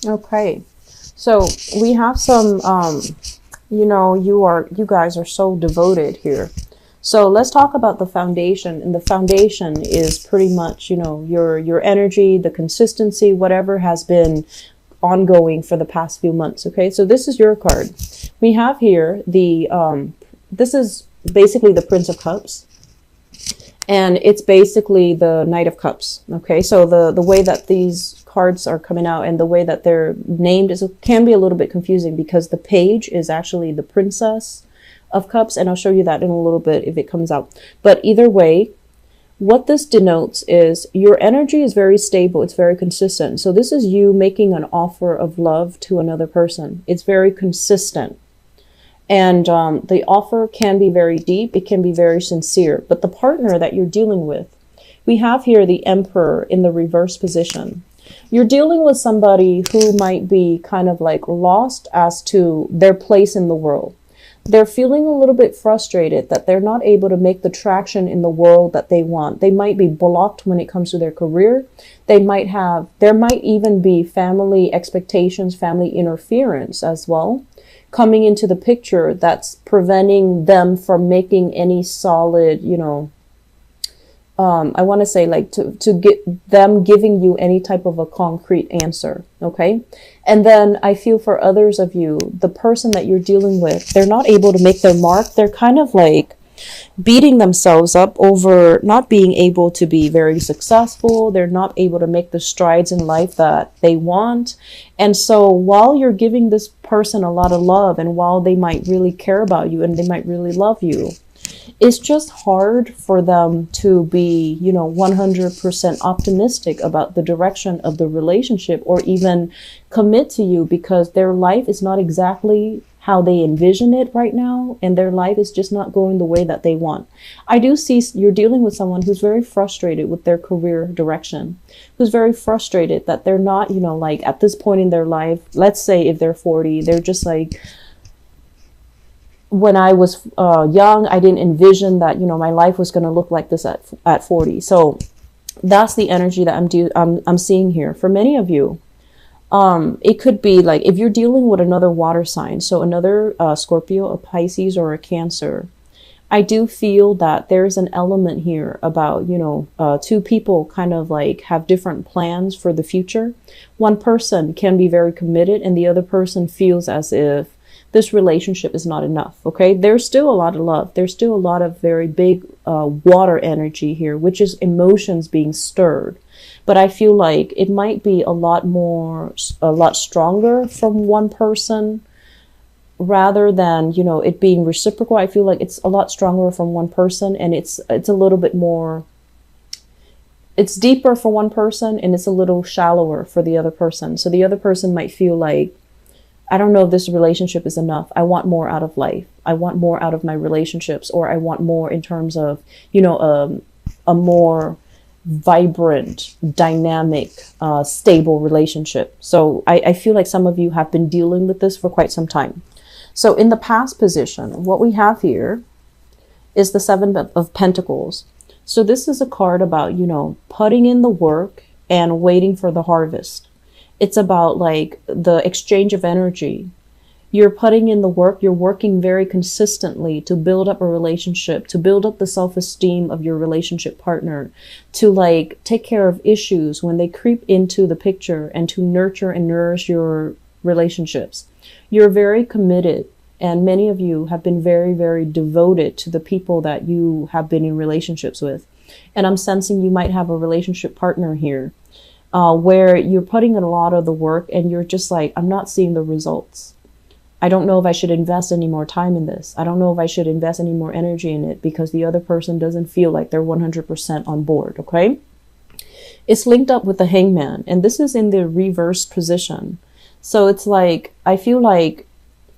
Okay. So we have some, you guys are so devoted here. So let's talk about the foundation. And the foundation is pretty much, your energy, the consistency, whatever has been ongoing for the past few months. Okay. So this is your card. We have here this is basically the Prince of Cups, and it's basically the Knight of Cups. Okay, so the way that these cards are coming out and the way that they're named can be a little bit confusing, because the page is actually the Princess of Cups, and I'll show you that in a little bit if it comes out. But either way, what this denotes is your energy is very stable. It's very consistent. So this is you making an offer of love to another person. It's very consistent. And the offer can be very deep. It can be very sincere. But the partner that you're dealing with, we have here the Emperor in the reverse position. You're dealing with somebody who might be kind of like lost as to their place in the world. They're feeling a little bit frustrated that they're not able to make the traction in the world that they want. They might be blocked when it comes to their career. There might even be family expectations, family interference as well, coming into the picture that's preventing them from making any solid, I want to say like to get them giving you any type of a concrete answer. Okay. And then I feel for others of you, the person that you're dealing with, they're not able to make their mark. They're kind of like beating themselves up over not being able to be very successful. They're not able to make the strides in life that they want. And so while you're giving this person a lot of love, and while they might really care about you and they might really love you, it's just hard for them to be, 100% optimistic about the direction of the relationship, or even commit to you, because their life is not exactly how they envision it right now, and their life is just not going the way that they want. I do see you're dealing with someone who's very frustrated with their career direction, who's very frustrated that they're not, like at this point in their life, let's say if they're 40, they're just like, when I was young, I didn't envision that, my life was going to look like this at 40. So that's the energy that I'm seeing here. For many of you, it could be like if you're dealing with another water sign, so another Scorpio, a Pisces, or a Cancer, I do feel that there's an element here about, two people kind of like have different plans for the future. One person can be very committed and the other person feels as if this relationship is not enough. Okay. There's still a lot of love. There's still a lot of very big water energy here, which is emotions being stirred. But I feel like it might be a lot stronger from one person rather than, it being reciprocal. I feel like it's a lot stronger from one person, and it's a little bit more, it's deeper for one person and it's a little shallower for the other person. So the other person might feel like, I don't know if this relationship is enough. I want more out of life. I want more out of my relationships, or I want more in terms of, a more vibrant, dynamic, stable relationship. So I feel like some of you have been dealing with this for quite some time. So in the past position, what we have here is the Seven of Pentacles. So this is a card about, putting in the work and waiting for the harvest. It's about like the exchange of energy. You're putting in the work. You're working very consistently to build up a relationship, to build up the self-esteem of your relationship partner, to like take care of issues when they creep into the picture, and to nurture and nourish your relationships. You're very committed, and many of you have been very, very devoted to the people that you have been in relationships with. And I'm sensing you might have a relationship partner here where you're putting in a lot of the work and you're just like, I'm not seeing the results. I don't know if I should invest any more time in this. I don't know if I should invest any more energy in it, because the other person doesn't feel like they're 100% on board. Okay. It's linked up with the Hangman, and this is in the reverse position. So it's like, I feel like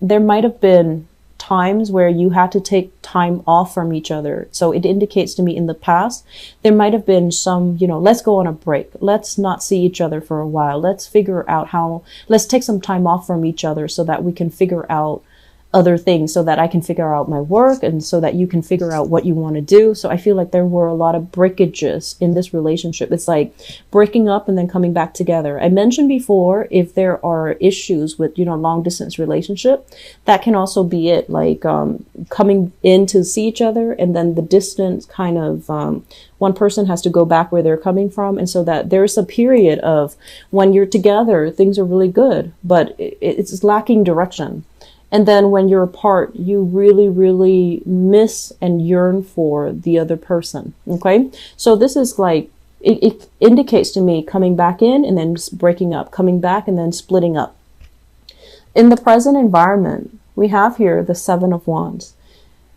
there might have been times where you had to take time off from each other. So it indicates to me in the past, there might have been some, let's go on a break. Let's not see each other for a while. Let's figure out let's take some time off from each other so that we can figure out other things so that I can figure out my work and so that you can figure out what you want to do. So I feel like there were a lot of breakages in this relationship. It's like breaking up and then coming back together. I mentioned before, if there are issues with, long distance relationship, that can also be it, like coming in to see each other and then the distance kind of one person has to go back where they're coming from. And so that there's a period of when you're together, things are really good, but it's lacking direction. And then when you're apart, you really, really miss and yearn for the other person. Okay. So this is like, it indicates to me coming back in and then breaking up, coming back and then splitting up. In the present environment, we have here the Seven of Wands.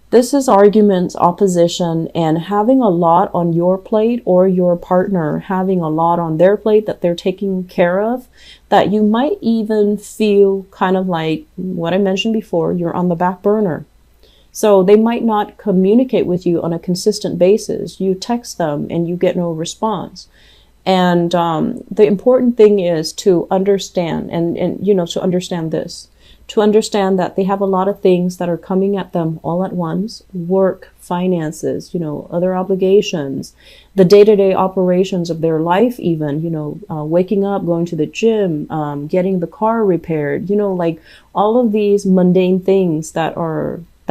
This is arguments, opposition, and having a lot on your plate, or your partner having a lot on their plate that they're taking care of, that you might even feel kind of like what I mentioned before, you're on the back burner. So they might not communicate with you on a consistent basis. You text them and you get no response. And the important thing is to understand to understand this. To understand that they have a lot of things that are coming at them all at once: work, finances, other obligations, the day-to-day operations of their life, even, waking up, going to the gym, getting the car repaired, like all of these mundane things that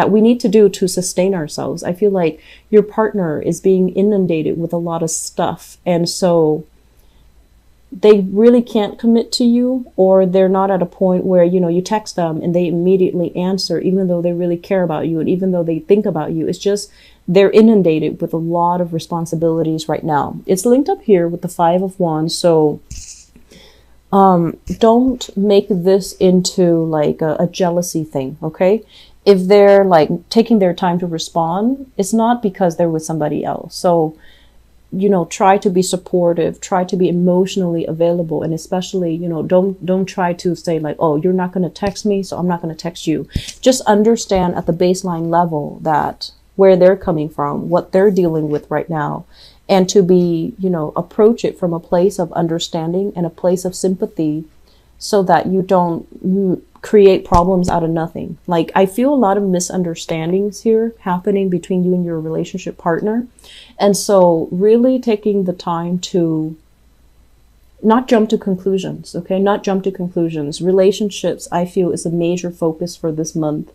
we need to do to sustain ourselves. I feel like your partner is being inundated with a lot of stuff. And so they really can't commit to you, or they're not at a point where, you text them and they immediately answer, even though they really care about you and even though they think about you. It's just they're inundated with a lot of responsibilities right now. It's linked up here with the Five of Wands. So don't make this into like a jealousy thing, okay? If they're like taking their time to respond, it's not because they're with somebody else. So try to be supportive, try to be emotionally available. And especially, don't try to say like, oh, you're not going to text me, so I'm not going to text you. Just understand at the baseline level that where they're coming from, what they're dealing with right now, and to be, approach it from a place of understanding and a place of sympathy, so that you don't create problems out of nothing. Like, I feel a lot of misunderstandings here happening between you and your relationship partner. And so really taking the time to not jump to conclusions, okay? Not jump to conclusions. Relationships, I feel, is a major focus for this month.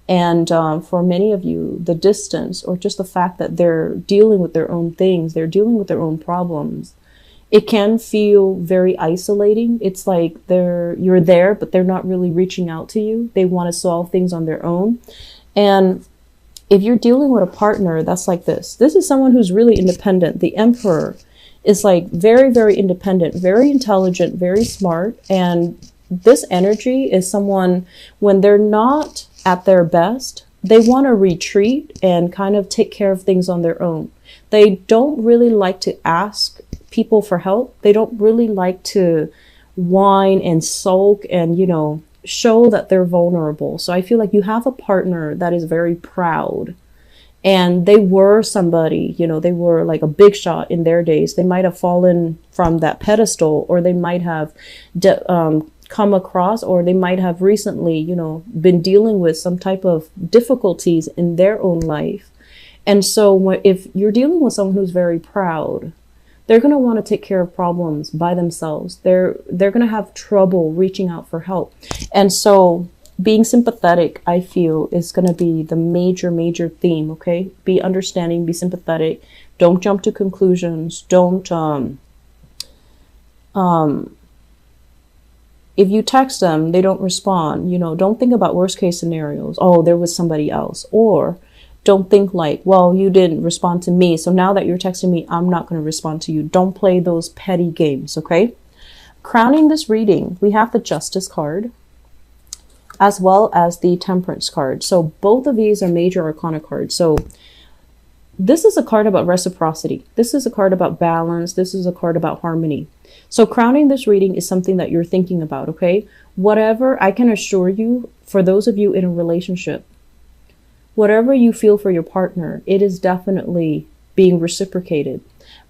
And for many of you, the distance, or just the fact that they're dealing with their own things, they're dealing with their own problems, it can feel very isolating. It's like you're there, but they're not really reaching out to you. They want to solve things on their own. And if you're dealing with a partner that's like this is someone who's really independent. The Emperor is like very, very independent, very intelligent, very smart. And this energy is someone, when they're not at their best, they want to retreat and kind of take care of things on their own. They don't really like to ask people for help. They don't really like to whine and sulk and, show that they're vulnerable. So I feel like you have a partner that is very proud, and they were somebody, they were like a big shot in their days. They might have fallen from that pedestal, or they might have come across, or they might have recently, been dealing with some type of difficulties in their own life. And so if you're dealing with someone who's very proud, they're going to want to take care of problems by themselves. They're going to have trouble reaching out for help. And so being sympathetic, I feel, is going to be the major, major theme, okay? Be understanding, be sympathetic. Don't jump to conclusions. Don't, if you text them, they don't respond, don't think about worst case scenarios. Oh, there was somebody else. Or don't think like, well, you didn't respond to me, so now that you're texting me, I'm not going to respond to you. Don't play those petty games, okay? Crowning this reading, we have the Justice card as well as the Temperance card. So both of these are major arcana cards. So this is a card about reciprocity. This is a card about balance. This is a card about harmony. So crowning this reading is something that you're thinking about, okay? Whatever, I can assure you, for those of you in a relationship, whatever you feel for your partner, it is definitely being reciprocated.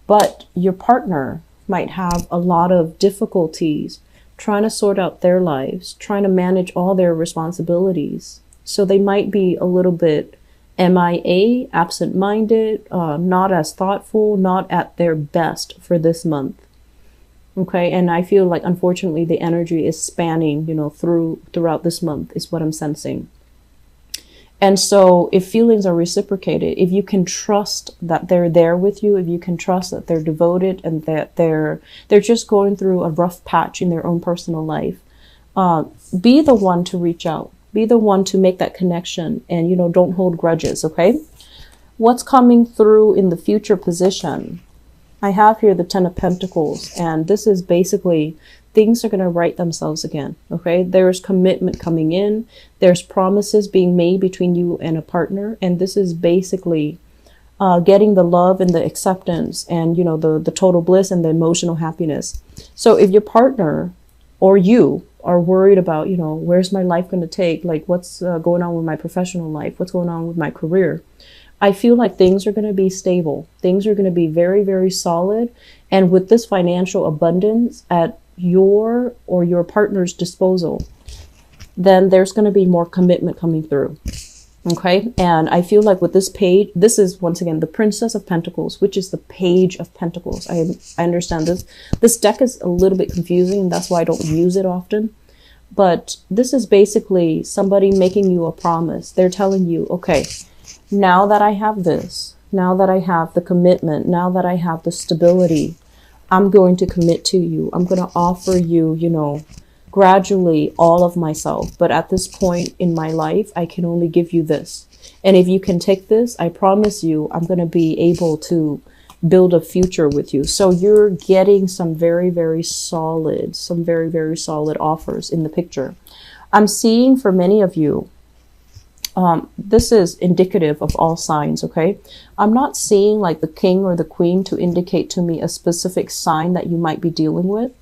But your partner might have a lot of difficulties trying to sort out their lives, trying to manage all their responsibilities. So they might be a little bit MIA, absent-minded, not as thoughtful, not at their best for this month. Okay, and I feel like, unfortunately, the energy is spanning, you know, throughout this month is what I'm sensing. And so if feelings are reciprocated, if you can trust that they're there with you, if you can trust that they're devoted and that they're just going through a rough patch in their own personal life, be the one to reach out. Be the one to make that connection, and, you know, don't hold grudges, okay? What's coming through in the future position? I have here the Ten of Pentacles, and this is basically things are going to right themselves again, okay? There's commitment coming in. There's promises being made between you and a partner, and this is basically getting the love and the acceptance and, you know, the total bliss and the emotional happiness. So if your partner or you are worried about, you know, where's my life going to take? Like, what's going on with my professional life? What's going on with my career? I feel like things are going to be stable. Things are going to be very, very solid. And with this financial abundance at your or your partner's disposal, then there's going to be more commitment coming through. Okay. And I feel like with this page, this is once again the Princess of Pentacles, which is the Page of Pentacles. I understand this. This deck is a little bit confusing, and that's why I don't use it often. But this is basically somebody making you a promise. They're telling you, okay, now that I have this, now that I have the commitment, now that I have the stability, I'm going to commit to you. I'm going to offer you, you know, gradually all of myself. But at this point in my life, I can only give you this. And if you can take this, I promise you, I'm going to be able to build a future with you. So you're getting some very, very solid offers in the picture. I'm seeing for many of you, this is indicative of all signs, okay? I'm not seeing like the king or the queen to indicate to me a specific sign that you might be dealing with.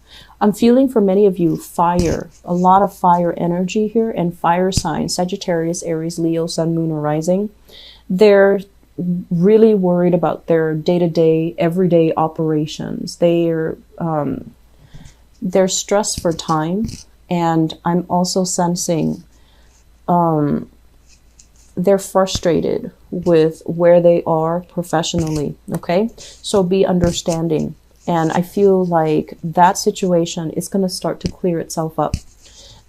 I'm feeling for many of you fire, a lot of fire energy here, and fire signs, Sagittarius, Aries, Leo, Sun, Moon, or Rising. They're really worried about their day-to-day, everyday operations. They're stressed for time, and I'm also sensing they're frustrated with where they are professionally, okay? So be understanding. And I feel like that situation is going to start to clear itself up.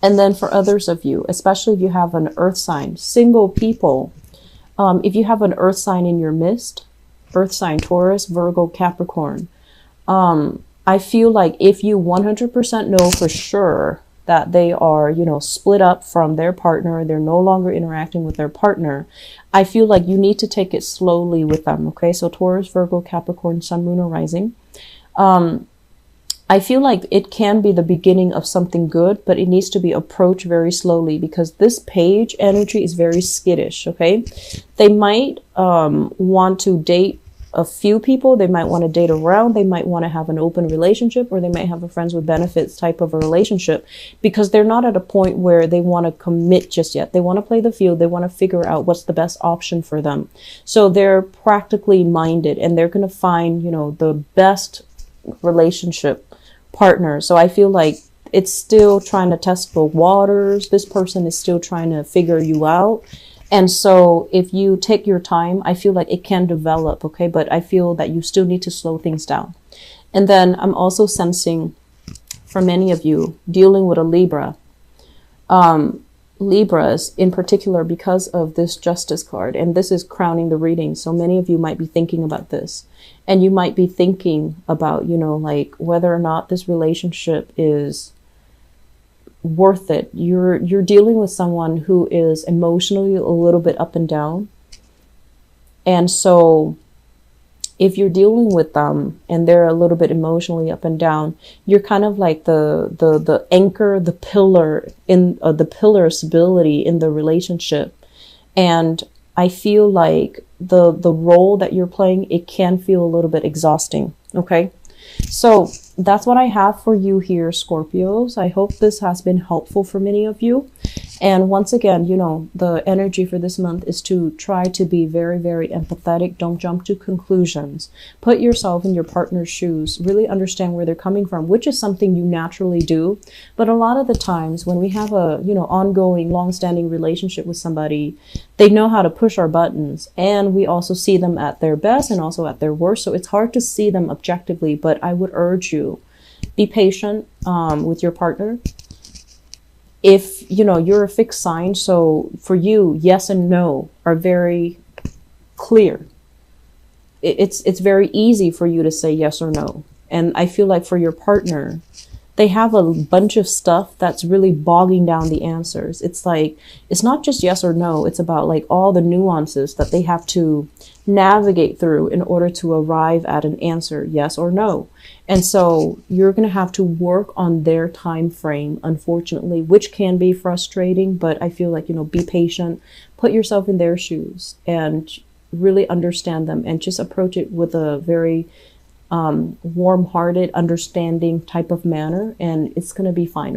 And then for others of you, especially if you have an earth sign, single people, if you have an earth sign in your midst, earth sign, Taurus, Virgo, Capricorn, I feel like if you 100% know for sure that they are, you know, split up from their partner, they're no longer interacting with their partner, I feel like you need to take it slowly with them, okay? So Taurus, Virgo, Capricorn, Sun, Moon, or Rising. I feel like it can be the beginning of something good, but it needs to be approached very slowly because this page energy is very skittish, okay? They might want to date a few people. They might want to date around. They might want to have an open relationship, or they might have a friends with benefits type of a relationship because they're not at a point where they want to commit just yet. They want to play the field. They want to figure out what's the best option for them. So they're practically minded, and they're going to find, you know, the best relationship partner. So I feel like it's still trying to test the waters. This person is still trying to figure you out. And so if you take your time, I feel like it can develop, okay? But I feel that you still need to slow things down. And then I'm also sensing for many of you dealing with a Libra. Libras in particular, because of this Justice card, and this is crowning the reading. So many of you might be thinking about this, and you might be thinking about, you know, like whether or not this relationship is worth it. You're dealing with someone who is emotionally a little bit up and down. And so if you're dealing with them and they're a little bit emotionally up and down, you're kind of like the anchor, the pillar in the pillar of stability in the relationship. And I feel like the role that you're playing, it can feel a little bit exhausting. Okay. So that's what I have for you here, Scorpios. I hope this has been helpful for many of you. And once again, you know, the energy for this month is to try to be very, very empathetic. Don't jump to conclusions. Put yourself in your partner's shoes. Really understand where they're coming from, which is something you naturally do. But a lot of the times when we have a, you know, ongoing, long-standing relationship with somebody, they know how to push our buttons. And we also see them at their best and also at their worst. So it's hard to see them objectively, but I would urge you, be patient with your partner. If you know you're a fixed sign, so for you, yes and no are very clear. It's very easy for you to say yes or no. And I feel like for your partner, they have a bunch of stuff that's really bogging down the answers. It's like, it's not just yes or no, it's about like all the nuances that they have to navigate through in order to arrive at an answer, yes or no. And so you're going to have to work on their time frame, unfortunately, which can be frustrating, but I feel like, you know, be patient, put yourself in their shoes and really understand them and just approach it with a very warm-hearted, understanding type of manner, and it's going to be fine. Okay?